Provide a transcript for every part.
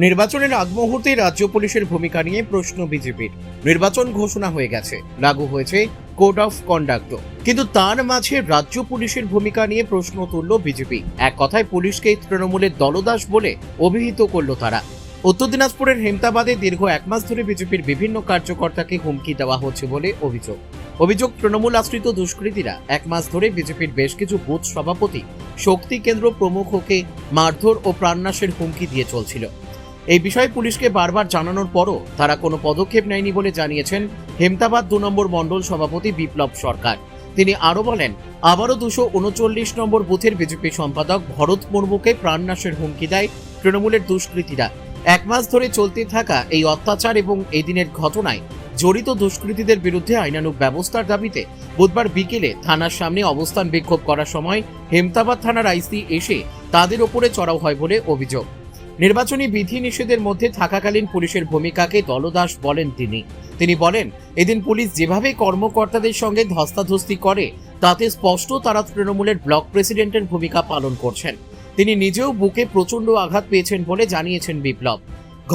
নির্বাচনের আগ মুহূর্তে রাজ্য পুলিশের ভূমিকা নিয়ে প্রশ্ন বিজেপির। নির্বাচন ঘোষণা হয়ে গেছে, লাগু হয়েছে কোড অফ কন্ডাক্ট, কিন্তু তার মাঝে রাজ্য পুলিশের ভূমিকা নিয়ে প্রশ্ন তুলল বিজেপি। এক কথায় পুলিশকে তৃণমূলের দলদাস বলে অভিহিত করল তারা। উত্তর দিনাজপুরের হেমতাবাদে দীর্ঘ এক মাস ধরে বিজেপির বিভিন্ন কার্যকর্তাকে হুমকি দেওয়া হচ্ছে বলে অভিযোগ তৃণমূল আশ্রিত দুষ্কৃতীরা এক মাস ধরে বিজেপির বেশ কিছু বুথ সভাপতি, শক্তি কেন্দ্র প্রমুখকে মারধর ও প্রাণনাশের হুমকি দিয়ে চলছিল। এই বিষয়ে পুলিশকে বারবার জানানোর পরও তারা কোনো পদক্ষেপ নেয়নি বলে জানিয়েছেন হেমতাবাদ 2 নম্বর মণ্ডল সভাপতি বিপ্লব সরকার। তিনি আরও বলেন, আবারও 239 নম্বর বুথের বিজেপি সম্পাদক ভরত মুর্মুকে প্রাণনাশের হুমকি দেয় তৃণমূলের দুষ্কৃতীরা। এক মাস ধরে চলতে থাকা এই অত্যাচার এবং এই দিনের ঘটনায় জড়িত দুষ্কৃতীদের বিরুদ্ধে আইনানুগ ব্যবস্থার দাবিতে বুধবার বিকেলে থানার সামনে অবস্থান বিক্ষোভ করার সময় হেমতাবাদ থানার আইসি এসে তাদের ওপরে চড়াও হয় বলে অভিযোগ। নির্বাচনী বিধি নিষেধের মধ্যে থাকাকালীন পুলিশের ভূমিকাকে দলদাস বলেন তিনি বলেন, এদিন পুলিশ যেভাবে কর্মকর্তাদের সঙ্গে ধস্তাধস্তি করে তাতে স্পষ্ট তারা তৃণমূলের ব্লক প্রেসিডেন্টের ভূমিকা পালন করছেন। তিনি নিজেও বুকে প্রচণ্ড আঘাত পেয়েছেন বলে জানিয়েছেন বিপ্লব।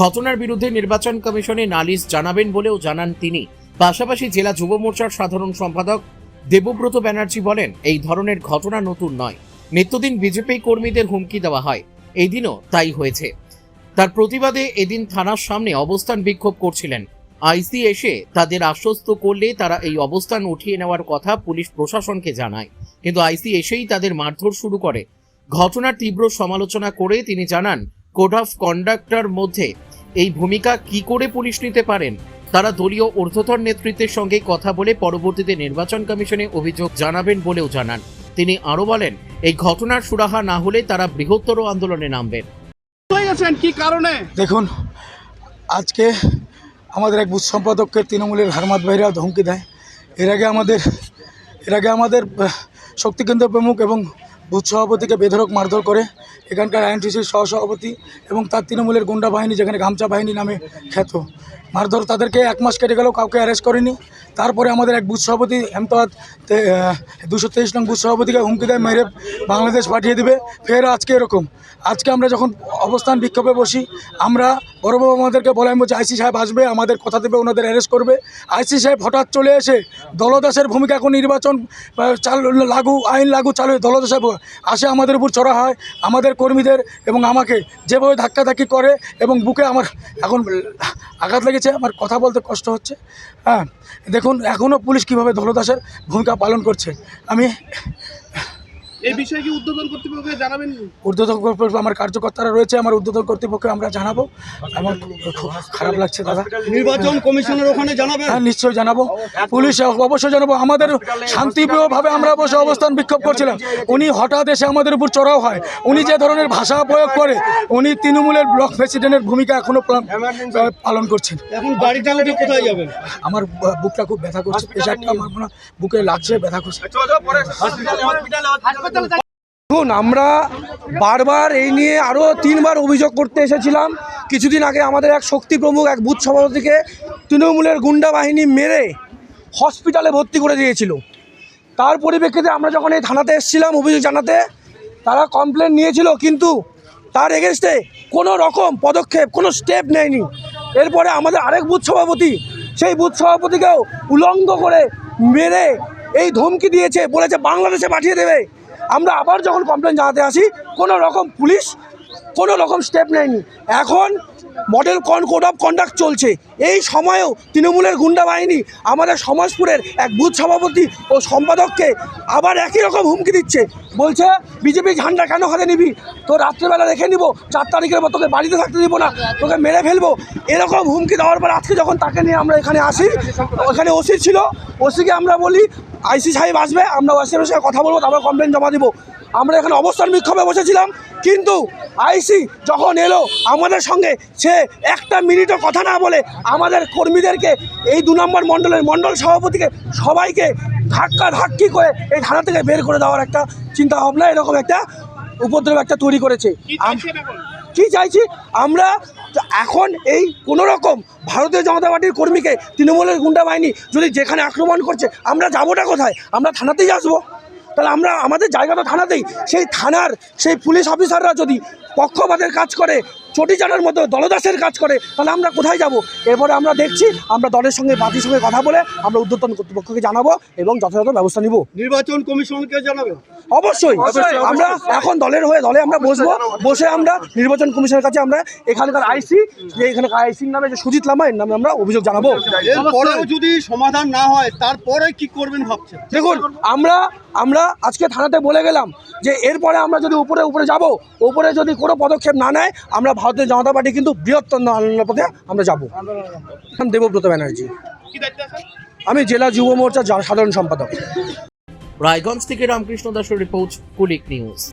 ঘটনার বিরুদ্ধে নির্বাচন কমিশনে নালিশ জানাবেন বলেও জানান তিনি। পাশাপাশি জেলা যুব মোর্চার সাধারণ সম্পাদক দেবব্রত ব্যানার্জি বলেন, এই ধরনের ঘটনা নতুন নয়, নিত্যদিন বিজেপি কর্মীদের হুমকি দেওয়া হয়, এই দিনও তাই হয়েছে। তার প্রতিবাদে এদিন থানার সামনে অবস্থান বিক্ষোভ করছিলেন। আইসি এসে তাদের আশ্বস্ত করলে তারা এই অবস্থান উঠিয়ে নেওয়ার কথা পুলিশ প্রশাসনকে জানায়, কিন্তু আইসি এসেই তাদের মারধর শুরু করে। ঘটনার তীব্র সমালোচনা করে তিনি জানান, কোড অফ কন্ডাক্টের মধ্যে এই ভূমিকা কি করে পুলিশ নিতে পারেন? তারা দলীয় ঊর্ধ্বতন নেতৃত্বের সঙ্গে কথা বলে পরবর্তীতে নির্বাচন কমিশনে অভিযোগ জানাবেন বলেও জানান। তিনি আরও বলেন, এই ঘটনার সুরাহা না হলে তারা বৃহত্তর আন্দোলনে নামবেন। কি কারণে দেখুন, আজকে আমাদের এক বুথ সম্পাদককে তৃণমূলের হারমাত ভাইরা ধমকি দেয়। এর আগে আমাদের শক্তি কেন্দ্র প্রমুখ এবং বুথ সভাপতিকে বেধড়ক মারধর করে এখানকার আইএনটিসির সহসভাপতি এবং তার তৃণমূলের গুন্ডা বাহিনী, যেখানে গামছা বাহিনী নামে খ্যাত, মারধর। তাদেরকে 1 মাস কেটে গেলেও কাউকে অ্যারেস্ট করেনি। তারপরে আমাদের এক বুথ সভাপতি হেমতাবাদ 223 নং বুথ সভাপতিকে হুমকি দেয়, মেরে বাংলাদেশ পাঠিয়ে দিবে। ফের আজকে এরকম। আজকে আমরা যখন অবস্থান বিক্ষোভে বসি, আমরা বড়বাবু আমাদেরকে বলে, আমি বলছি আইসি সাহেব আসবে, আমাদের কথা দেবে, ওনাদের অ্যারেস্ট করবে। আইসি সাহেব হঠাৎ চলে এসে দলদাসের ভূমিকা, এখন নির্বাচন আইন লাগু চালু, দলদাস আসে আমাদের উপর চড়া হয়, আমাদের কর্মীদের এবং আমাকে যেভাবে ধাক্কাধাক্কি করে এবং বুকে আমার এখন আঘাত লেগেছে, আমার কথা বলতে কষ্ট হচ্ছে। হ্যাঁ, দেখুন এখনও পুলিশ কীভাবে দলদাসের ভূমিকা পালন করছে। আমি এই বিষয়ে কি ঊর্ধ্বতন কর্তৃপক্ষকে জানাবেন? ঊর্ধ্বতন কর্তৃপক্ষ, আমার কার্যকর্তারা রয়েছে, আমার ঊর্ধ্বতন কর্তৃপক্ষকে আমরা জানাবো। আমার খুব খারাপ লাগছে দাদা। নির্বাচন কমিশনের ওখানে জানাবেন? হ্যাঁ, নিশ্চয়ই জানাবো, পুলিশ অবশ্যই জানাবো। আমাদের শান্তিপ্রিয়ভাবে আমরা বসে অবস্থান বিক্ষোভ করছিলাম, উনি হঠাৎ এসে আমাদের উপর চড়াও হয়। উনি যে ধরনের ভাষা প্রয়োগ করে, উনি তৃণমূলের ব্লক প্রেসিডেন্টের ভূমিকা এখনো পালন করছেন। এখন গাড়ি চালাতে কোথায় যাবেন? আমার বুকটা খুব ব্যথা করছে, প্রেশারটা আমার বুকে লাগছে, ব্যথা করছে। দেখুন, আমরা বারবার এই নিয়ে আরও 3 বার অভিযোগ করতে এসেছিলাম। কিছুদিন আগে আমাদের এক শক্তি প্রমুখ, এক বুথ সভাপতিকে তৃণমূলের গুন্ডা বাহিনী মেরে হসপিটালে ভর্তি করে দিয়েছিল। তার পরিপ্রেক্ষিতে আমরা যখন এই থানাতে এসেছিলাম অভিযোগ জানাতে, তারা কমপ্লেন নিয়েছিল, কিন্তু তার এগেনস্টে কোনো রকম পদক্ষেপ, কোনো স্টেপ নেয়নি। এরপরে আমাদের আরেক বুথ সভাপতি, সেই বুথ সভাপতিকেও উলঙ্গ করে মেরে এই ধমকি দিয়েছে, বলেছে বাংলাদেশে পাঠিয়ে দেবে। আমরা আবার যখন কমপ্লেন জানাতে আসি, কোনো রকম পুলিশ কোনো রকম স্টেপ নেয়নি। এখন মডেল কোড অফ কন্ডাক্ট চলছে, এই সময়েও তৃণমূলের গুন্ডা বাহিনী আমাদের সমাজপুরের এক বুথ সভাপতি ও সম্পাদককে আবার একই রকম হুমকি দিচ্ছে। বলছে বিজেপি ঝান্ডা কেন হাতে নিবি, তো রাত্রেবেলা রেখে নিব, 4 তারিখের পর তোকে বাড়িতে থাকতে দিব না, তোকে মেরে ফেলবো, এরকম হুমকি দেওয়ার পর আজকে যখন তাকে নিয়ে আমরা এখানে আসি, ওখানে ওসি ছিল, ওসিকে আমরা বলি আইসি সাহেব আসবে, আমরা ওসির সঙ্গে কথা বলবো, তারপর কমপ্লেন জমা দিব। আমরা এখানে অবস্থান বিক্ষোভে বসেছিলাম, কিন্তু আইসি যখন এলো আমাদের সঙ্গে, সে 1টা মিনিটও কথা না বলে আমাদের কর্মীদেরকে, এই 2 নম্বর মণ্ডলের মণ্ডল সভাপতিকে সবাইকে ধাক্কি করে এই থানা থেকে বের করে দেওয়ার একটা চিন্তা ভাবনা, এরকম একটা উপদ্রব একটা তৈরি করেছে। কি চাইছি আমরা এখন, এই কোনো রকম ভারতীয় জনতা পার্টির কর্মীকে তৃণমূলের গুন্ডা বাহিনী যদি যেখানে আক্রমণ করছে, আমরা যাবোটা কোথায়? আমরা থানাতেই আসবো। তাহলে আমাদের জায়গাটা থানাতেই, সেই থানার সেই পুলিশ অফিসাররা যদি পক্ষপাতের কাজ করে, চটি চাটার মতো দলদাসের কাজ করে, তাহলে আমরা কোথায় যাব? এরপরে আমরা দেখছি, আমরা দলের সঙ্গে পার্টির সঙ্গে কথা বলে আমরা ঊর্ধ্বতন কর্তৃপক্ষকে জানাবো এবং যথাযথ ব্যবস্থা নিব। নির্বাচন কমিশনকে জানাবে। অবশ্যই আমরা এখন দলের হয়ে দলে আমরা বসবো, বসে আমরা নির্বাচন কমিশনের কাছে আমরা এখানকার আইসি, যে এখানকার আইসির নামে যে সুজিত লামা, এর নামে আমরা অভিযোগ জানাবো। এরপরেও যদি সমাধান না হয় তারপরে কি করবেন ভাবছেন? দেখুন, আমরা আজকে থানাতে বলে গেলাম যে এরপরে আমরা যদি উপরে যাব, উপরে যদি কোনো পদক্ষেপ না নেয়, আমরা ভারতীয় জনতা পার্টি কিন্তু বৃহত্তর আন্দোলনের পথে আমরা যাব। দেবব্রত ব্যানার্জি, কি দায়িত্ব আছে? আমি জেলা যুব মোর্চার সাধারণ সম্পাদক। রায়গঞ্জ থেকে রামকৃষ্ণ দাসের রিপোর্ট, কুলিক নিউজ।